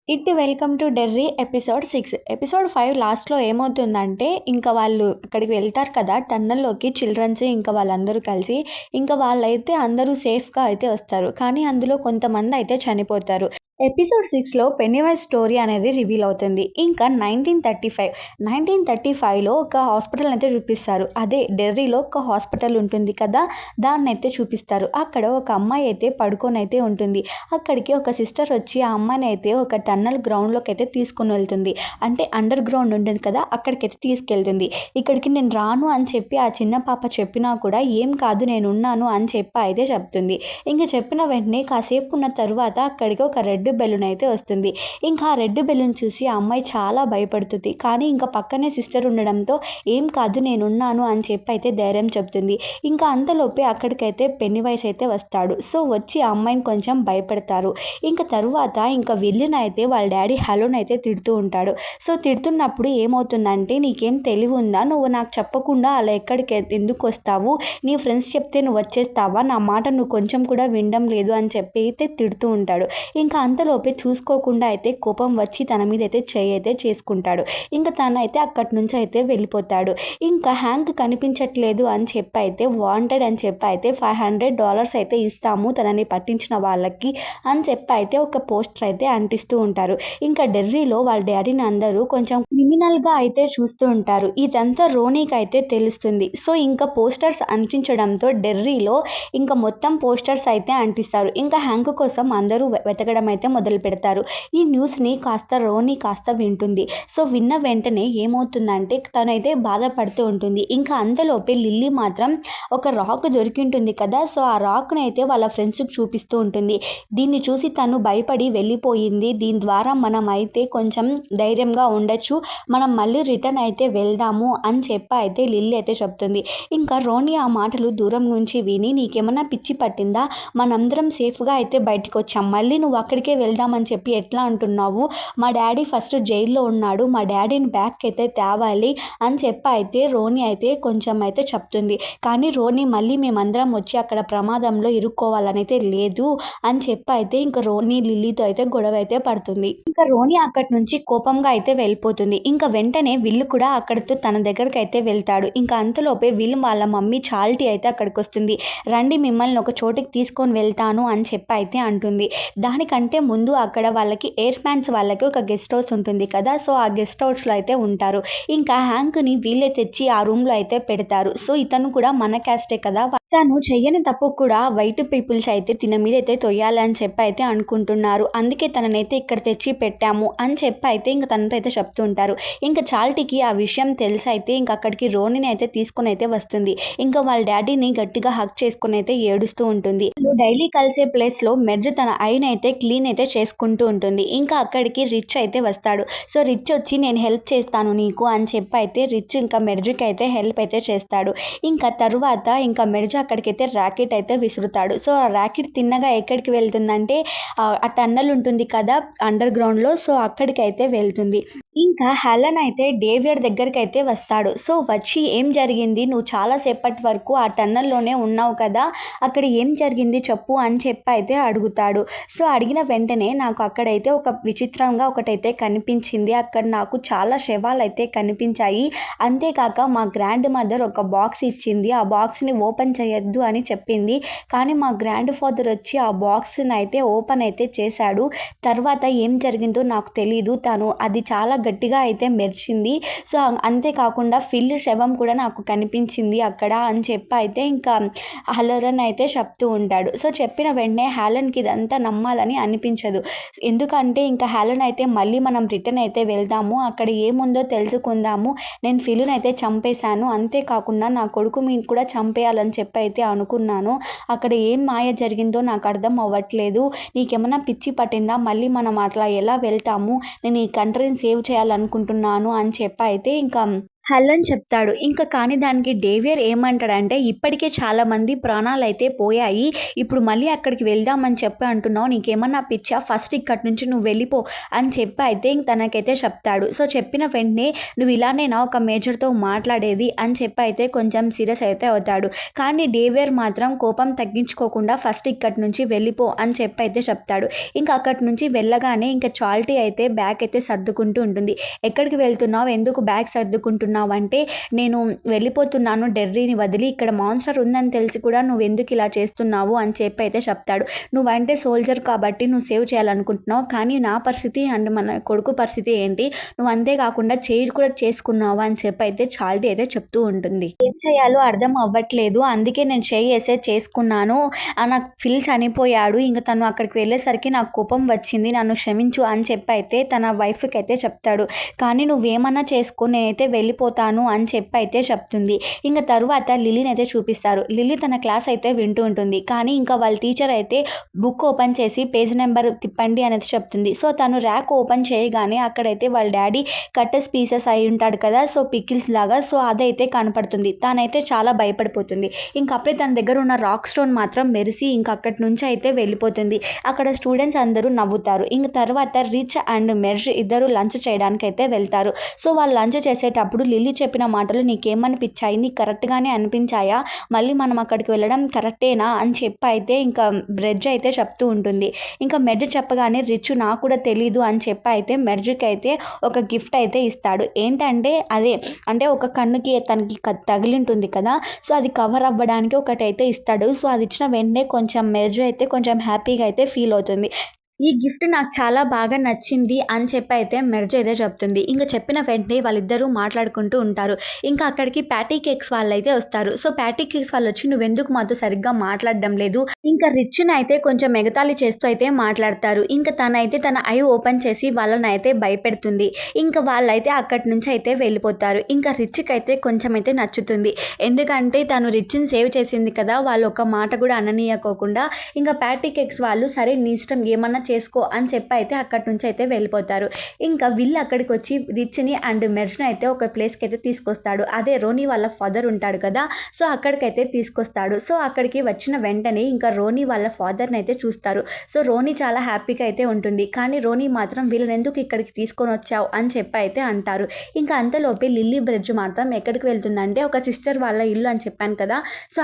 Welcome to Derry episode 6. Episode 5 లాస్ట్‌లో ఏమవుతుందంటే, ఇంకా వాళ్ళు అక్కడికి వెళ్తారు కదా! టన్నెల్‌లోకి చిల్డ్రన్స్ ఇంకా వాళ్ళందరూ కలిసి. ఇంకా వాళ్ళైతే అందరూ సేఫ్‌గా అయితే వస్తారు. కానీ అందులో కొంతమందయితే చనిపోతారు. ఎపిసోడ్ 6లో పెన్నీవైజ్ స్టోరీ అనేది రివీల్ అవుతుంది. ఇంకా 1935లో ఒక హాస్పిటల్ అయితే చూపిస్తారు. అదే డెర్రీలో ఒక హాస్పిటల్ ఉంటుంది కదా! దాన్నైతే చూపిస్తారు. అక్కడ ఒక అమ్మాయి అయితే పడుకొని అయితే ఉంటుంది. అక్కడికి ఒక సిస్టర్ వచ్చి ఆ అమ్మాయిని అయితే ఒక టన్నెల్ గ్రౌండ్‌లోకి అయితే తీసుకొని వెళ్తుంది. అంటే అండర్ గ్రౌండ్ ఉంటుంది కదా! అక్కడికైతే తీసుకెళ్తుంది. ఇక్కడికి నేను రాను అని చెప్పి ఆ చిన్న పాప చెప్పినా కూడా ఏం కాదు నేనున్నాను అని చెప్పి అయితే చెప్తుంది. ఇంక చెప్పిన వెంటనే కాసేపు ఉన్న తరువాత అక్కడికి ఒక రెడ్ బెలూన్ అయితే వస్తుంది. ఇంకా ఆ రెడ్ బెలూన్ చూసి ఆ అమ్మాయి చాలా భయపడుతుంది. కానీ ఇంకా పక్కనే సిస్టర్ ఉండడంతో ఏం కాదు నేనున్నాను అని చెప్పి అయితే ధైర్యం చెప్తుంది. ఇంకా అంతలోపే అక్కడికైతే పెన్నీవైస్ అయితే వస్తాడు. సో వచ్చి ఆ అమ్మాయిని కొంచెం భయపెడతారు. ఇంకా తరువాత ఇంకా వెళ్ళినైతే వాళ్ళ డాడీ హలోనైతే తిడుతూ ఉంటాడు. సో తిడుతున్నప్పుడు ఏమవుతుందంటే నీకేం తెలివి ఉందా, నువ్వు నాకు చెప్పకుండా అలా ఎక్కడికి ఎందుకు వస్తావు, నీ ఫ్రెండ్స్ చెప్తే నువ్వు వచ్చేస్తావా, నా మాట నువ్వు కొంచెం కూడా వినడం లేదు అని చెప్పి అయితే తిడుతూ ఉంటాడు. ఇంకా అంతలోపే చూసుకోకుండా అయితే కోపం వచ్చి తన మీద అయితే చెయ్యి అయితే చేసుకుంటాడు. ఇంకా తనైతే అక్కడి నుంచి అయితే వెళ్ళిపోతాడు. ఇంకా హ్యాంక్ కనిపించట్లేదు అని చెప్పి అయితే వాంటెడ్ అని చెప్పి అయితే $500 అయితే ఇస్తాము తనని పట్టించిన వాళ్ళకి అని చెప్పి అయితే ఒక పోస్టర్ అయితే అంటిస్తూ ఉంటారు. ఇంకా డెర్రీలో వాళ్ళ డాడీని అందరూ కొంచెం క్రిమినల్గా అయితే చూస్తూ ఉంటారు. ఇదంతా రోనీకి అయితే తెలుస్తుంది. సో ఇంకా పోస్టర్స్ అంటించడంతో డెర్రీలో ఇంకా మొత్తం పోస్టర్స్ అయితే అంటిస్తారు. ఇంకా హ్యాంక్ కోసం అందరూ వెతకడం అయితే మొదలు పెడతారు. ఈ న్యూస్ని కాస్త రోనీ కాస్త వింటుంది. సో విన్న వెంటనే ఏమవుతుందంటే తనైతే బాధపడుతూ ఉంటుంది. ఇంకా అంతలోపే లిల్లీ మాత్రం ఒక రాక్ దొరికి ఉంటుంది కదా! సో ఆ రాక్ని అయితే వాళ్ళ ఫ్రెండ్స్కి చూపిస్తూ ఉంటుంది. దీన్ని చూసి తను భయపడి వెళ్ళిపోయింది. దీని ద్వారా మనం అయితే కొంచెం ధైర్యంగా ఉండొచ్చు, మనం మళ్ళీ రిటర్న్ అయితే వెళ్దాము అని చెప్పి అయితే లిల్లీ అయితే చెప్తుంది. ఇంకా రోనీ ఆ మాటలు దూరం నుంచి విని నీకేమన్నా పిచ్చి పట్టిందా, మనందరం సేఫ్గా అయితే బయటకు వచ్చాం, మళ్ళీ నువ్వు అక్కడికే వెళ్దామని చెప్పి ఎట్లా అంటున్నావు, మా డాడీ ఫస్ట్ జైల్లో ఉన్నాడు, మా డాడీని బ్యాక్ అయితే తేవాలి అని చెప్పి అయితే రోనీ అయితే కొంచెం అయితే చెప్తుంది. కానీ రోనీ మళ్ళీ మేమందరం వచ్చి అక్కడ ప్రమాదంలో ఇరుక్కోవాలని అయితే లేదు అని చెప్పి అయితే ఇంకా రోనీ లిల్లీతో అయితే గొడవ అయితే పడుతుంది. ఇంకా రోనీ అక్కడి నుంచి కోపంగా అయితే వెళ్ళిపోతుంది. ఇంకా వెంటనే విల్లు కూడా అక్కడితో తన దగ్గరికి అయితే వెళ్తాడు. ఇంకా అంతలోపే విల్లు వాళ్ళ మమ్మీ చాల్టీ అయితే అక్కడికి వస్తుంది. రండి మిమ్మల్ని ఒక చోటికి తీసుకొని వెళ్తాను అని చెప్పి అయితే అంటుంది. దానికంటే ముందు అక్కడ వాళ్ళకి ఎయిర్ మ్యాన్స్ వాళ్ళకి ఒక గెస్ట్ హౌస్ ఉంటుంది కదా! సో ఆ గెస్ట్ హౌస్లో అయితే ఉంటారు. ఇంకా హ్యాంక్ని వీళ్ళే తెచ్చి ఆ రూమ్లో అయితే పెడతారు. సో ఇతను కూడా మన క్యాస్టే కదా, తను చెయ్యని తప్పు కూడా వైట్ పీపుల్స్ అయితే తిన మీద అయితే తొయ్యాలని చెప్పి అయితే అనుకుంటున్నారు, అందుకే తననైతే ఇక్కడ తెచ్చి పెట్టాము అని చెప్పి అయితే ఇంక తనతో అయితే చెప్తూ ఉంటారు. ఇంకా చాల్టీకి ఆ విషయం తెలిసి అయితే ఇంక అక్కడికి రోనిని అయితే తీసుకుని అయితే వస్తుంది. ఇంకా వాళ్ళ డాడీని గట్టిగా హక్ చేసుకుని అయితే ఏడుస్తూ ఉంటుంది. డైలీ కలిసే ప్లేస్లో మెర్జ్ తన ఐని అయితే క్లీన్ అయితే చేసుకుంటూ ఉంటుంది. ఇంకా అక్కడికి రిచ్ అయితే వస్తాడు. సో రిచ్ వచ్చి నేను హెల్ప్ చేస్తాను నీకు అని చెప్పి అయితే రిచ్ ఇంకా మెర్జ్కి అయితే హెల్ప్ అయితే చేస్తాడు. ఇంకా తరువాత ఇంకా మెర్జ్ అక్కడికైతే ర్యాకెట్ అయితే విసురుతాడు. సో ఆ ర్యాకెట్ తిన్నగా ఎక్కడికి వెళ్తుందంటే ఆ టన్నల్ ఉంటుంది కదా అండర్ గ్రౌండ్లో, సో అక్కడికైతే వెళ్తుంది. ఇంకా హెలెన్ అయితే డేవిడ్ దగ్గరికి అయితే వస్తాడు. సో వచ్చి ఏం జరిగింది, నువ్వు చాలాసేపటి వరకు ఆ టన్నల్లోనే ఉన్నావు కదా, అక్కడ ఏం జరిగింది చెప్పు అని చెప్పి అయితే అడుగుతాడు. సో అడిగిన వెంటనే నాకు అక్కడైతే ఒక విచిత్రంగా ఒకటైతే కనిపించింది, అక్కడ నాకు చాలా శవాలు అయితే కనిపించాయి, అంతేకాక మా గ్రాండ్ మదర్ ఒక బాక్స్ ఇచ్చింది, ఆ బాక్స్ని ఓపెన్ చేయొద్దు అని చెప్పింది, కానీ మా గ్రాండ్ ఫాదర్ వచ్చి ఆ బాక్స్ని అయితే ఓపెన్ అయితే చేశాడు. తర్వాత ఏం జరిగిందో నాకు తెలీదు, తను అది చాలా గట్టిగా అయితే మెరిచింది. సో అంతేకాకుండా ఫిల్ శవం కూడా నాకు కనిపించింది అక్కడ అని చెప్పి అయితే ఇంకా హలరన్ అయితే చెప్తూ ఉంటాడు. సో చెప్పిన వెంటనే హ్యాలెన్కి ఇదంతా నమ్మాలని అనిపించదు. ఎందుకంటే ఇంకా హ్యాలెన్ అయితే మళ్ళీ మనం రిటర్న్ అయితే వెళ్దాము, అక్కడ ఏముందో తెలుసుకుందాము, నేను ఫిల్ని అయితే చంపేశాను, అంతేకాకుండా నా కొడుకు మీద కూడా చంపేయాలని చెప్పి అయితే అనుకున్నాను, అక్కడ ఏం మాయ జరిగిందో నాకు అర్థం అవ్వట్లేదు, నీకేమన్నా పిచ్చి పట్టిందా, మళ్ళీ మనం అట్లా ఎలా వెళ్తాము, నేను ఈ కంట్రీని సేవ్ చేయాలనుకుంటున్నాను అని చెప్పి అయితే ఇంకా హలో అని చెప్తాడు. కానీ దానికి డేవియర్ ఏమంటాడంటే, "ఇప్పటికే చాలామంది ప్రాణాలైతే పోయాయి. ఇప్పుడు మళ్ళీ అక్కడికి వెళ్దామని చెప్పి అంటున్నావు. నీకేమన్నా పిచ్చా? ఫస్ట్ ఇక్కడి నుంచి నువ్వు వెళ్ళిపో" అని చెప్పి అయితే తనకైతే చెప్తాడు. చెప్పిన వెంటనే "నువ్వు ఇలానేనా ఒక మేజర్‌తో మాట్లాడేది" అని చెప్పి అయితే కొంచెం సీరియస్ అయితే అవుతాడు. కానీ డేవియర్ మాత్రం కోపం తగ్గించుకోకుండా "ఫస్ట్ ఇక్కడి నుంచి వెళ్ళిపో" అని చెప్పి అయితే చెప్తాడు. అక్కడి నుంచి వెళ్ళగానే చాల్టీ అయితే బ్యాగ్ అయితే సర్దుకుంటూ ఉంటుంది. "ఎక్కడికి వెళ్తున్నావు? ఎందుకు బ్యాగ్ సర్దుకుంటున్నావు?" అంటే నేను వెళ్ళిపోతున్నాను డెర్రీని వదిలి. ఇక్కడ మాన్స్టర్ ఉందని తెలిసి కూడా నువ్వెందుకు ఇలా చేస్తున్నావు అని చెప్పి అయితే చెప్తాడు. నువ్వంటే సోల్జర్ కాబట్టి నువ్వు సేవ్ చేయాలనుకుంటున్నావు. కానీ నా పరిస్థితి అండ్ మన కొడుకు పరిస్థితి ఏంటి? నువ్వు అంతే కాకుండా చేయి కూడా చేసుకున్నావు అని చెప్పి అయితే చాల్టీ అయితే చెప్తూ ఉంటుంది. ఏం చేయాలో అర్థం అవ్వట్లేదు. అందుకే నేను చేసుకున్నాను. నాకు ఫిల్ చనిపోయాడు. తను అక్కడికి వెళ్ళేసరికి నాకు కోపం వచ్చింది. నన్ను క్షమించు అని చెప్పి అయితే తన వైఫ్‌కి అయితే చెప్తాడు. కానీ నువ్వేమన్నా చేసుకో, నేనైతే వెళ్ళిపోతాను అని చెప్పి అయితే చెప్తుంది. తరువాత లిల్లీని అయితే చూపిస్తారు. లిల్లీ తన క్లాస్ అయితే వింటూ ఉంటుంది. కానీ వాళ్ళ టీచర్ అయితే బుక్ ఓపెన్ చేసి పేజ్ నెంబర్ తిప్పండి అనేది చెప్తుంది. తను ర్యాక్ ఓపెన్ చేయగానే అక్కడైతే వాళ్ళ డాడీ కట్టెస్ పీసెస్ అయి ఉంటాడు కదా! పికిల్స్ లాగా అదైతే కనపడుతుంది. తనైతే చాలా భయపడిపోతుంది. అప్పుడే తన దగ్గర ఉన్న రాక్ స్టోన్ మాత్రం మెరిసి అక్కడి నుంచి అయితే వెళ్ళిపోతుంది. అక్కడ స్టూడెంట్స్ అందరూ నవ్వుతారు. తర్వాత రిచ్ అండ్ మెర్జ్ ఇద్దరు లంచ్ చేయడానికైతే వెళ్తారు. వాళ్ళు లంచ్ చేసేటప్పుడు లిల్లీ చెప్పిన మాటలు నీకేమనిపించాయి? నీకు కరెక్ట్‌గానే అనిపించాయా? మళ్ళీ మనం అక్కడికి వెళ్ళడం కరెక్టేనా అని చెప్పి అయితే మెర్జ్ అయితే చెప్తూ ఉంటుంది. మెర్జ్ చెప్పగానే రిచ్ నాకు కూడా తెలీదు అని చెప్పి అయితే మెర్జ్‌కి అయితే ఒక గిఫ్ట్ అయితే ఇస్తాడు. ఏంటంటే అదే అంటే ఒక కన్నుకి తనకి తగిలింటుంది కదా! అది కవర్ అవ్వడానికి ఒకటైతే ఇస్తాడు. అది ఇచ్చిన వెంటనే కొంచెం మెర్జ్ అయితే కొంచెం హ్యాపీగా అయితే ఫీల్ అవుతుంది. ఈ గిఫ్ట్ నాకు చాలా బాగా నచ్చింది అని చెప్పి అయితే మెర్జ్ అయితే చెప్తుంది. చెప్పిన వెంటనే వాళ్ళిద్దరూ మాట్లాడుకుంటూ ఉంటారు. అక్కడికి ప్యాటీ కేక్స్ వాళ్ళైతే వస్తారు. ప్యాటీ కేక్స్ వాళ్ళు వచ్చి నువ్వెందుకు మాతో సరిగ్గా మాట్లాడడం లేదు? రిచ్‌ని అయితే కొంచెం ఎగతాళి చేస్తూ అయితే మాట్లాడతారు. తనైతే తన ఐ ఓపెన్ చేసి వాళ్ళనైతే భయపెడుతుంది. వాళ్ళైతే అక్కడి నుంచి అయితే వెళ్ళిపోతారు. రిచ్‌కి అయితే కొంచెం అయితే నచ్చుతుంది. ఎందుకంటే తను రిచ్‌ని సేవ్ చేసింది కదా! వాళ్ళు ఒక మాట కూడా అననీయకోకుండా ప్యాటీ కేక్స్ వాళ్ళు సరే నీ ఇష్టం ఏమన్నా చేసుకో అని చెప్పి అయితే అక్కడి నుంచి అయితే వెళ్ళిపోతారు. విల్ అక్కడికి వచ్చి రిచ్‌ని అండ్ మెర్జ్‌ని అయితే ఒక ప్లేస్‌కి అయితే తీసుకొస్తాడు. అదే రోనీ వాళ్ళ ఫాదర్ ఉంటాడు కదా! అక్కడికైతే తీసుకొస్తాడు. అక్కడికి వచ్చిన వెంటనే రోనీ వాళ్ళ ఫాదర్‌ని అయితే చూస్తారు. రోనీ చాలా హ్యాపీగా అయితే ఉంటుంది. కానీ రోనీ మాత్రం వీళ్ళని ఎందుకు ఇక్కడికి తీసుకొని వచ్చావు అని చెప్పి అయితే అంటారు. అంతలోపే లిల్లీ బ్రిడ్జ్ మాత్రం ఎక్కడికి వెళ్తుందంటే ఒక సిస్టర్ వాళ్ళ ఇల్లు అని చెప్పాను కదా!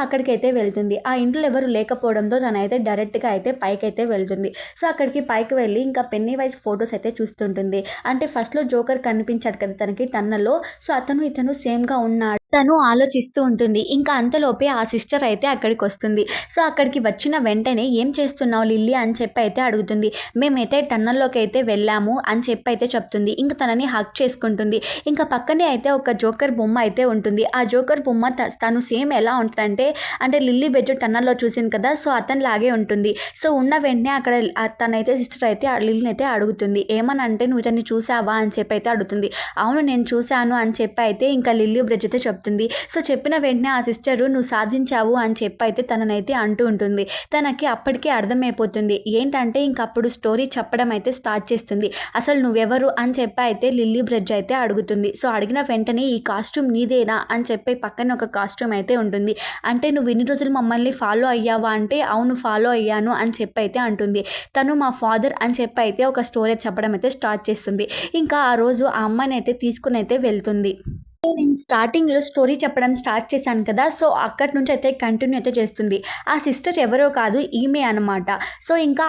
అక్కడికైతే వెళ్తుంది. ఆ ఇంట్లో ఎవరు లేకపోవడంతో తనైతే డైరెక్ట్‌గా అయితే పైకైతే వెళ్తుంది. అక్కడికి పైకి వెళ్ళి పెన్నీ వైస్ ఫొటోస్ అయితే చూస్తుంటుంది. అంటే ఫస్ట్‌లో జోకర్ కనిపించాడు కదా తనకి టన్నెల్‌లో. ఇతను సేమ్‌గా ఉన్నాడు. తను ఆలోచిస్తూ ఉంటుంది. అంతలోపే ఆ సిస్టర్ అయితే అక్కడికొస్తుంది. అక్కడికి వచ్చిన వెంటనే "ఏం చేస్తున్నావు లిల్లీ" అని చెప్పి అయితే అడుగుతుంది. "మేమైతే టన్నెల్‌లోకి అయితే వెళ్ళాము" అని చెప్పి అయితే చెప్తుంది. తనని హగ్ చేసుకుంటుంది. పక్కనే అయితే ఒక జోకర్ బొమ్మ అయితే ఉంటుంది. ఆ జోకర్ బొమ్మ తను సేమ్ ఎలా ఉంటాడంటే అంటే లిల్లీ బెడ్జ్ టన్నెల్‌లో చూసింది కదా! అతనిలాగే ఉంటుంది. ఉన్న వెంటనే అక్కడ తనైతే సిస్టర్ అయితే లిల్లీని అయితే అడుగుతుంది. ఏమనంటే "నువ్వు ఇతన్ని చూసావా?" అని చెప్పి అయితే అడుగుతుంది. "అవును నేను చూశాను" అని చెప్పి అయితే లిల్లీ బ్రిడ్జ్ అయితే చెప్తుంది. చెప్పిన వెంటనే ఆ సిస్టరు "నువ్వు సాధించావు" అని చెప్పి అయితే తననైతే అంటూ ఉంటుంది. తనకి అప్పటికే అర్థమైపోతుంది. ఏంటంటే అప్పుడు స్టోరీ చెప్పడం అయితే స్టార్ట్ చేస్తుంది. "అసలు నువ్వెవరు?" అని చెప్పి అయితే లిల్లీ బ్రిడ్జ్ అయితే అడుగుతుంది. అడిగిన వెంటనే "ఈ కాస్ట్యూమ్ నీదేనా?" అని చెప్పి పక్కన ఒక కాస్ట్యూమ్ అయితే ఉంటుంది. "అంటే నువ్వు ఇన్ని రోజులు మమ్మల్ని ఫాలో అయ్యావా?" అంటే "అవును ఫాలో అయ్యాను" అని చెప్పి అయితే అంటుంది. తను మా ఫాదర్ అని చెప్పి అయితే ఒక స్టోరీ చెప్పడం అయితే స్టార్ట్ చేస్తుంది. ఆ రోజు ఆ అమ్మాయిని అయితే తీసుకుని అయితే వెళ్తుంది. నేను స్టార్టింగ్‌లో స్టోరీ చెప్పడం స్టార్ట్ చేశాను కదా! అక్కడి నుంచి అయితే కంటిన్యూ అయితే చేస్తుంది. ఆ సిస్టర్ ఎవరో కాదు ఈమె అనమాట.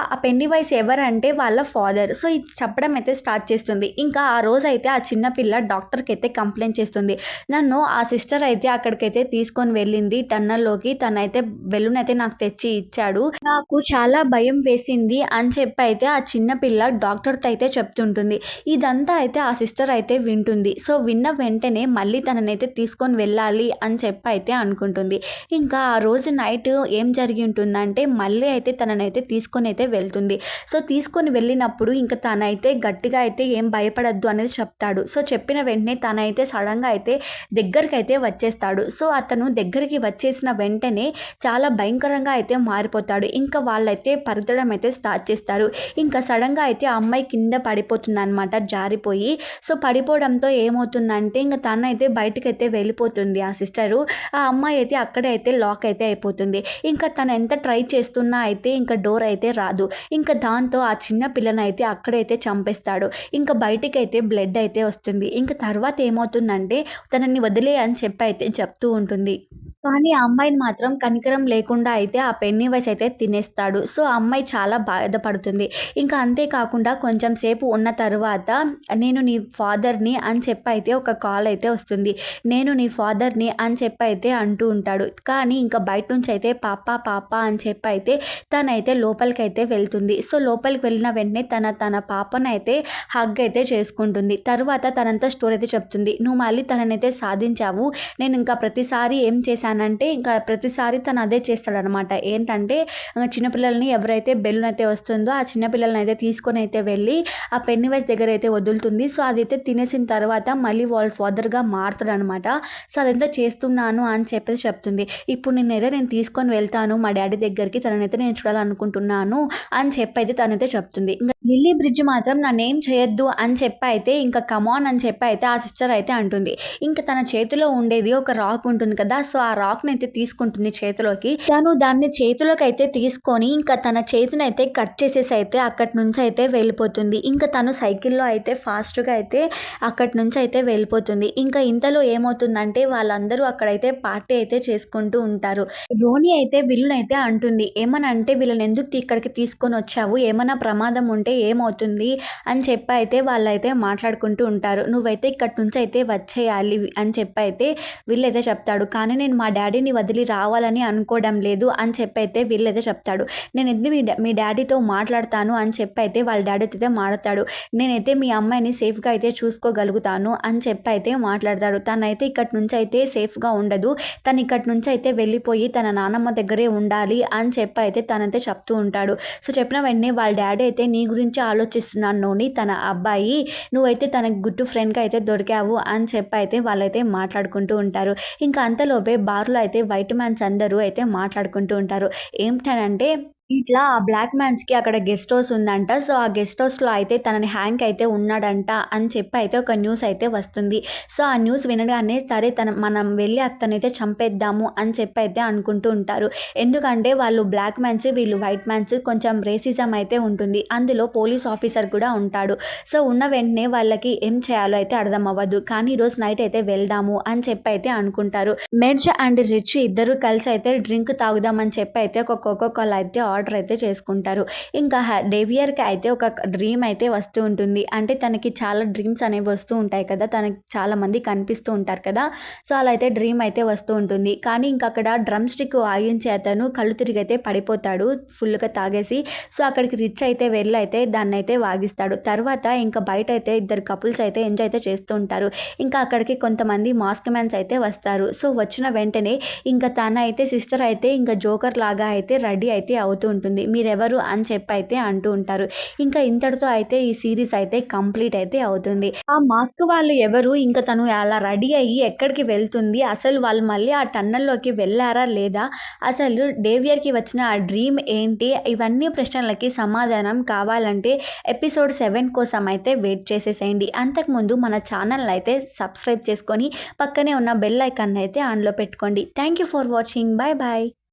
ఆ పెన్నీ వైస్ ఎవరంటే వాళ్ళ ఫాదర్. ఇది చెప్పడం అయితే స్టార్ట్ చేస్తుంది. ఆ రోజైతే ఆ చిన్న పిల్ల డాక్టర్‌కి అయితే కంప్లెయింట్ చేస్తుంది. నన్ను ఆ సిస్టర్ అయితే అక్కడికైతే తీసుకొని వెళ్ళింది టన్నెల్‌లోకి. తనైతే బెలూన్ అయితే నాకు తెచ్చి ఇచ్చాడు. నాకు చాలా భయం వేసింది అని చెప్పి అయితే ఆ చిన్న పిల్ల డాక్టర్‌తో అయితే చెప్తుంటుంది. ఇదంతా అయితే ఆ సిస్టర్ అయితే వింటుంది. విన్న వెంటనే మళ్ళీ తననైతే తీసుకొని వెళ్ళాలి అని చెప్పి అయితే అనుకుంటుంది. ఆ రోజు నైట్ ఏం జరిగి ఉంటుందంటే మళ్ళీ అయితే తననైతే తీసుకొని అయితే వెళ్తుంది. తీసుకొని వెళ్ళినప్పుడు తనైతే గట్టిగా అయితే ఏం భయపడద్దు అనేది చెప్తాడు. చెప్పిన వెంటనే తనైతే సడన్‌గా అయితే దగ్గరికైతే వచ్చేస్తాడు. అతను దగ్గరికి వచ్చేసిన వెంటనే చాలా భయంకరంగా అయితే మారిపోతాడు. వాళ్ళైతే పరిగెత్తడం అయితే స్టార్ట్ చేస్తారు. సడన్‌గా అయితే ఆ అమ్మాయి కింద పడిపోతుందనమాట జారిపోయి. పడిపోవడంతో ఏమవుతుందంటే తనైతే తనైతే బయటకైతే వెళ్ళిపోతుంది ఆ సిస్టరు. ఆ అమ్మాయి అయితే అక్కడే అయితే లాక్ అయితే అయిపోతుంది. ఇంకా తను ఎంత ట్రై చేస్తున్నా అయితే ఇంకా డోర్ అయితే రాదు. ఇంకా దాంతో ఆ చిన్న పిల్లనైతే అక్కడైతే చంపేస్తాడు. ఇంకా బయటికైతే బ్లడ్ అయితే వస్తుంది. ఇంక తర్వాత ఏమవుతుందంటే తనని వదిలేయి అని చెప్పి అయితే చెప్తూ ఉంటుంది. కానీ ఆ అమ్మాయిని మాత్రం కనికరం లేకుండా అయితే ఆ పెన్నీవైస్ అయితే తినేస్తాడు. సో, ఆ అమ్మాయి చాలా బాధపడుతుంది. ఇంకా అంతే కాకుండా కొంచెం సేపు ఉన్న తరువాత నేను నీ ఫాదర్‌ని అని చెప్పైతే ఒక కాల్ అయితే వస్తుంది. నేను నీ ఫాదర్‌ని అని చెప్పైతే అంటూ ఉంటాడు. కానీ ఇంకా బయట నుంచైతే పాప పాప అని చెప్పైతే తనైతే లోపలికైతే వెళ్తుంది. సో, లోపలికి వెళ్ళిన వెంటనే తన పాపనైతే హగ్ అయితే చేసుకుంటుంది. తరువాత తనంతా స్టోరీ అయితే చెప్తుంది. "నువ్వు మళ్ళీ తననైతే సాధించావు. నేను ఇంకా ప్రతిసారి ఏం చేశానంటే ఇంకా ప్రతిసారి తను అదే చేస్తాడనమాట. ఏంటంటే చిన్న పిల్లల్ని ఎవరైతే బెలూన్ అయితే వస్తుందో ఆ చిన్న పిల్లల్ని అయితే తీసుకొని అయితే వెళ్ళి ఆ పెన్నీవైస్ దగ్గర అయితే వదులుతుంది. సో, అదైతే తినేసిన తర్వాత మళ్ళీ వాళ్ళ ఫాదర్‌గా మారుతాడనమాట. సో, అదంతా చేస్తున్నాను అని చెప్పేసి చెప్తుంది. ఇప్పుడు నేను తీసుకొని వెళ్తాను మా డ్యాడీ దగ్గరికి. తననైతే నేను చూడాలనుకుంటున్నాను అని చెప్పైతే తనైతే చెప్తుంది. ఇంగ లిల్లీ బ్రిడ్జ్ మాత్రం నన్నేం చేయొద్దు అని చెప్పైతే ఇంకా కమాన్ అని చెప్పైతే ఆ సిస్టర్ అయితే అంటుంది. ఇంక తన చేతిలో ఉండేది ఒక రాక్ ఉంటుంది కదా! సో, ఆ రాక్‌నైతే తీసుకుంటుంది చేతిలోకి. తను దాన్ని చేతిలోకైతే తీసుకొని ఇంకా తన చేతినైతే కట్ చేసేసి అయితే అక్కడి నుంచయితే వెళ్ళిపోతుంది. ఇంక తను సైకిల్‌లో అయితే ఫాస్ట్‌గా అయితే అక్కడి నుంచయితే వెళ్ళిపోతుంది. ఇంకా ఇంతలో ఏమవుతుందంటే వాళ్ళందరూ అక్కడైతే పార్టీ అయితే చేసుకుంటూ ఉంటారు. రోని అయితే వీళ్ళనైతే అంటుంది. ఏమనంటే వీళ్ళనెందుకు ఇక్కడికి తీసుకొనొచ్చావు? ఏమన్నా ప్రమాదం ఉంటే ఏమవుతుంది? అని చెప్పైతే వాళ్ళైతే మాట్లాడుకుంటూ ఉంటారు. నువ్వైతే ఇక్కడి నుంచయితే వచ్చేయాలి అని చెప్పైతే వీళ్ళైతే చెప్తాడు. కానీ నేను మా డ్యాడీని వదిలి రావాలని అనుకోవడం లేదు అని చెప్పైతే వీళ్ళైతే చెప్తాడు. నేనెళ్ళి మీ డ్యాడీతో మాట్లాడతాను అని చెప్పైతే వాళ్ళ డ్యాడీతో అయితే మాట్లాడతాడు. నేనైతే మీ అమ్మాయిని సేఫ్‌గా అయితే చూసుకోగలుగుతాను అని చెప్పైతే మాట్లాడతాడు. తనైతే ఇక్కడి నుంచయితే సేఫ్‌గా ఉండదు. తను ఇక్కడి నుంచయితే వెళ్ళిపోయి తన నానమ్మ దగ్గరే ఉండాలి అని చెప్పైతే తనైతే చెప్తూ ఉంటాడు. సో, చెప్పిన వెంటనే వాళ్ళ డ్యాడీ అయితే నీ గురించి ఆలోచిస్తున్నాను నోని తన అబ్బాయి. నువ్వైతే తనకి గుడ్ ఫ్రెండ్‌గా అయితే దొరికావు అని చెప్పైతే వాళ్ళైతే మాట్లాడుకుంటూ ఉంటారు. ఇంకా అంతలోపే బార్‌లో అయితే వైట్ మ్యాన్స్ అందరూ అయితే మాట్లాడుకుంటూ ఉంటారు. ఏమిటనంటే ఇట్లా ఆ బ్లాక్ మ్యాన్స్‌కి అక్కడ గెస్ట్ హౌస్ ఉందంట. సో, ఆ గెస్ట్ హౌస్‌లో అయితే తనని హ్యాంక్ అయితే ఉన్నాడంట అని చెప్పి అయితే ఒక న్యూస్ అయితే వస్తుంది. సో, ఆ న్యూస్ వినగానే సరే మనం వెళ్ళి అతనైతే చంపేద్దాము అని చెప్పి అయితే అనుకుంటూ ఉంటారు. ఎందుకంటే వాళ్ళు బ్లాక్ మ్యాన్స్, వీళ్ళు వైట్ మ్యాన్స్ కొంచెం రేసిజం అయితే ఉంటుంది. అందులో పోలీస్ ఆఫీసర్ కూడా ఉంటాడు. సో, ఉన్న వెంటనే వాళ్ళకి ఏం చేయాలో అయితే అర్థం అవ్వదు. కానీ ఈరోజు నైట్ అయితే వెళ్దాము అని చెప్పి అయితే అనుకుంటారు. మెర్జ్ అండ్ రిచ్ ఇద్దరు కలిసి అయితే డ్రింక్ తాగుదామని చెప్పి అయితే ఒక కోకో కోలా అయితే ఆర్డర్ అయితే చేసుకుంటారు. ఇంకా డేవియర్‌కి అయితే ఒక డ్రీమ్ అయితే వస్తూ ఉంటుంది. అంటే తనకి చాలా డ్రీమ్స్ అనేవి వస్తూ ఉంటాయి కదా! తనకి చాలామంది కనిపిస్తూ ఉంటారు కదా! సో, అలా అయితే డ్రీమ్ అయితే వస్తూ ఉంటుంది. కానీ ఇంక అక్కడ డ్రమ్ స్టిక్ వాయించే అతను కళ్ళు తిరిగి అయితే పడిపోతాడు ఫుల్‌గా తాగేసి. సో, అక్కడికి రిచ్ అయితే వెళ్ళి అయితే దాన్నైతే వాగిస్తాడు. తర్వాత ఇంకా బయట అయితే ఇద్దరు కపుల్స్ అయితే ఎంజాయ్ అయితే చేస్తూ ఉంటారు. ఇంకా అక్కడికి కొంతమంది మాస్క్ మ్యాన్స్ అయితే వస్తారు. సో, వచ్చిన వెంటనే ఇంకా తనైతే సిస్టర్ అయితే ఇంకా జోకర్ లాగా అయితే రెడీ అయితే అవుతూ ఉంటుంది. మీరెవరు అని చెప్పి అయితే అంటూ ఉంటారు. ఇంకా ఇంతటితో అయితే ఈ సీరీస్ అయితే కంప్లీట్ అయితే అవుతుంది. ఆ మాస్క్ వాళ్ళు ఎవరు? ఇంకా తను అలా రెడీ అయ్యి ఎక్కడికి వెళ్తుంది? అసలు వాళ్ళు మళ్ళీ ఆ టన్నెల్‌లోకి వెళ్లారా లేదా? అసలు డేవియర్‌కి వచ్చిన ఆ డ్రీమ్ ఏంటి? ఇవన్నీ ప్రశ్నలకి సమాధానం కావాలంటే ఎపిసోడ్ 7 కోసం అయితే వెయిట్ చేసేసేయండి. అంతకుముందు మన ఛానల్‌ని అయితే సబ్స్క్రైబ్ చేసుకొని పక్కనే ఉన్న బెల్ ఐకాన్ అయితే ఆన్‌లో పెట్టుకోండి. Thank you for watching. Bye bye.